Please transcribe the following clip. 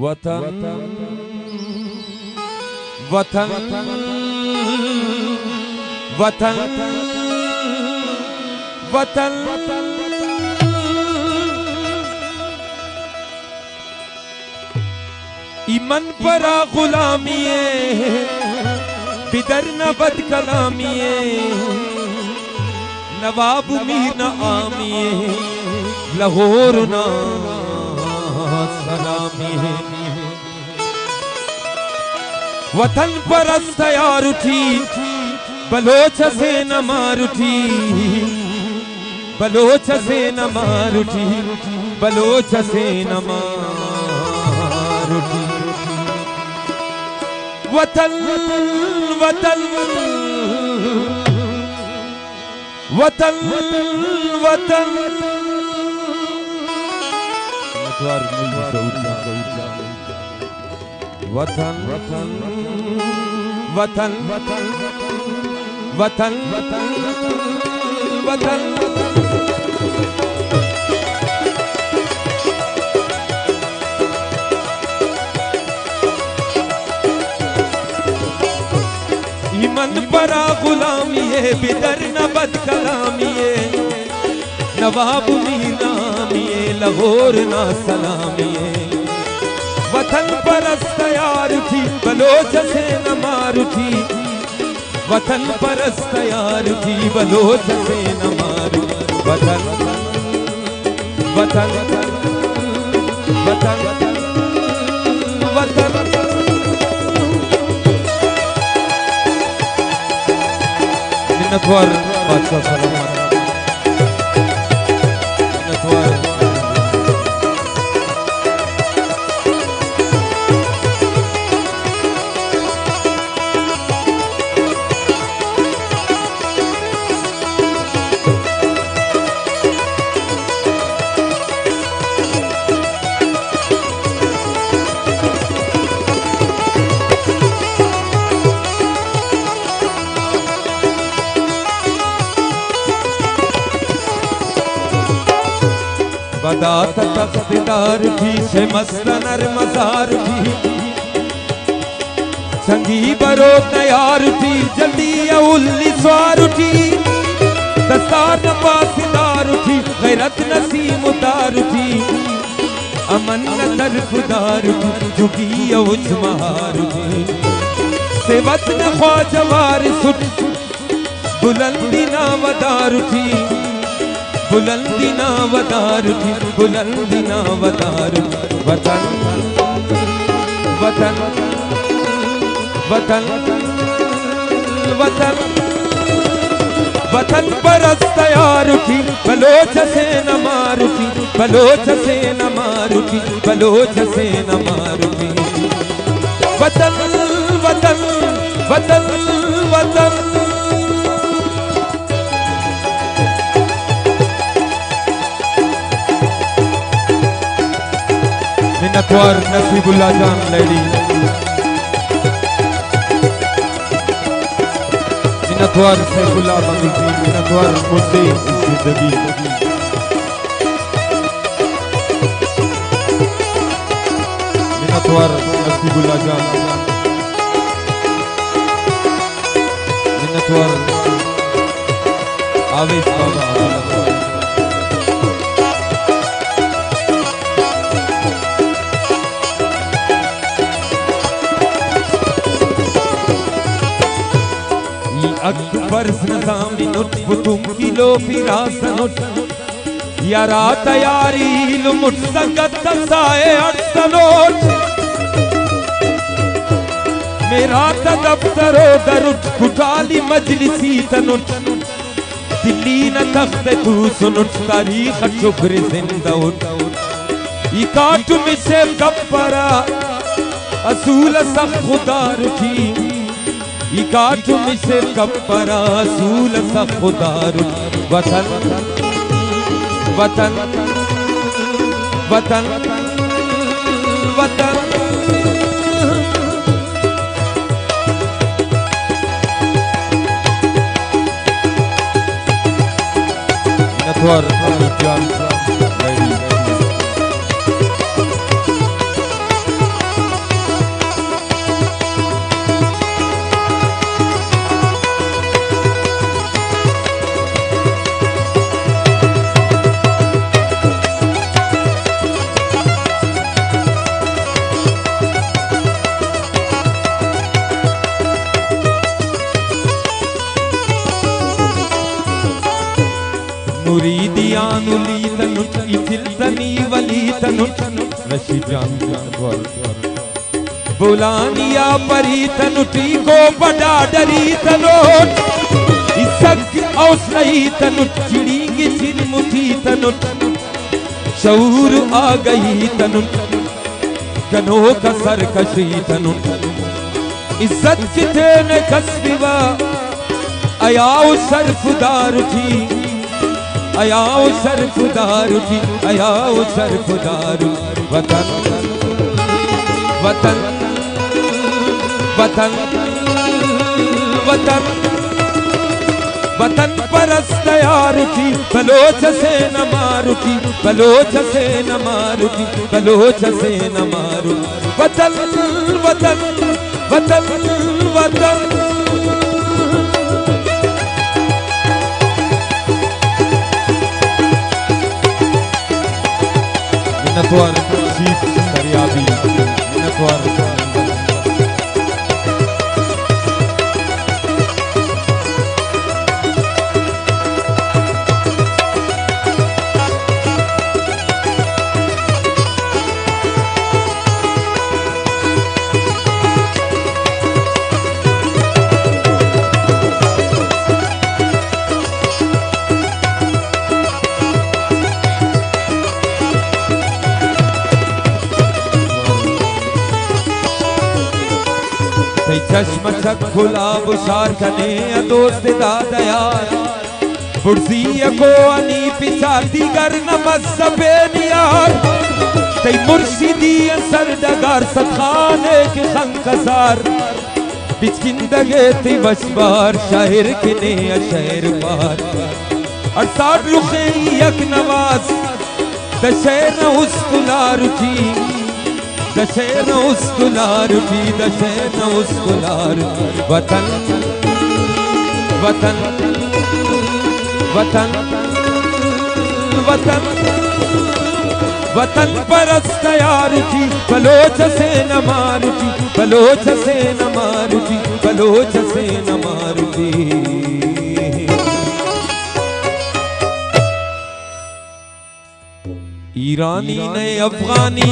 वतन वतन वतन वतन ईमन परा गुलामिये बिदर न बद कलामिये नवाब मीर न आमिये लाहौर ना सलामिये वतन परस्त यार उठी बलोच से न मार उठी बलोच से न मार उठी बलोच से न मार उठी वतन वतन वतन वतन वतन वतन वतन वतन ईमन परा गुलामिये बिदर न बद कलामिये नवाब मीनामिये लाहौर ना सलामिये वतन परस्त यार उठी बलोच से न मार उठी वतन परस्त यार उठी बलोच से न मार वतन वतन वतन वतन मिन्नतवार बादशाह सलामत मिन्नतवार बदात तख्तदार भी से मस्तनर मजार भी संगी बरो तैयार थी जल्दी उल्ली स्वार उठी दस्तार पासदार उठी गैरत नसीम उतार उठी अमन तरफदार उठी झुकी उजमहार उठी सेवत न ख्वाजवार सुट बुलंदी ना वदार उठी बुलंदी ना वदार उठी बुलंदी ना वदार वतन वतन वतन वतन वतन परस्त यार उठी बलोच से न मार उठी बलोच से न मार उठी बलोच से न मार उठी वतन वतन वतन वतन मिन्नतवार नसीबुल्लाह जान लैली मिन्नतवार सैफुल्लाह मगलसी मिन्नतवार मुद्दे जिंदगी मिन्नतवार नसीबुल्लाह जान मिन्नतवार आवेश बाबा अकबर निजामी नुट्फ तुम किलो फिरासन यारा तैयारी लुमुट संगत तसाए अटसलोट मेरा दफ्तरो दरुट कुटाली मजलिसी तनुट दिल्ली न तख्त तू सुनुट तारीख शुक्र जिंदा उठ ये काट मिसे गब्बरा असूल सख खुदा रुठी इकाठ मिसे कब्बरा असूल सा खुदार वतन वतन वतन वतन नथवार ईरानुली तनुट इथिलतनी वली तनुट रशी जान बुलानिया परी तनुटी को बड़ा डरी तनुट इसक औसई तनुट चिड़ींगी चिन मुठी तनुट शऊर आ गई तनुट गनों का सरकशी तनुट इज्जत किथे ने कसबीवा आयाओ सरफदार उठी आयाओ सरफदार उठी आयाओ सरफदार वतन वतन वतन वतन वतन परस्त तैयार उठी बलोच से न मारुठी बलोच से न मारुठी बलोच से न मारू वतन वतन वतन वतन मिन्नतवार चीफ दरियाबी मिन्नतवार चश्म छक गुलाब शार कने दोस्त दादा यार पुरसी को अनी पिछाती कर नमस सबे नियार तई मुर्शिदी सर डगार सखाने के खंकसार बिचकिंदगे ती बशबार शायर के ने अशर पार और साठ रुखे यक नवाज दशैन उस्कुलार उठी दशैन उस्कुलार उठी दशैन उस्कुलार वतन वतन वतन वतन वतन परस्त यार उठी बलोच से न मारुठी बलोच से न मारुठी बलोच से न मारुठी ईरानी ने अफगानी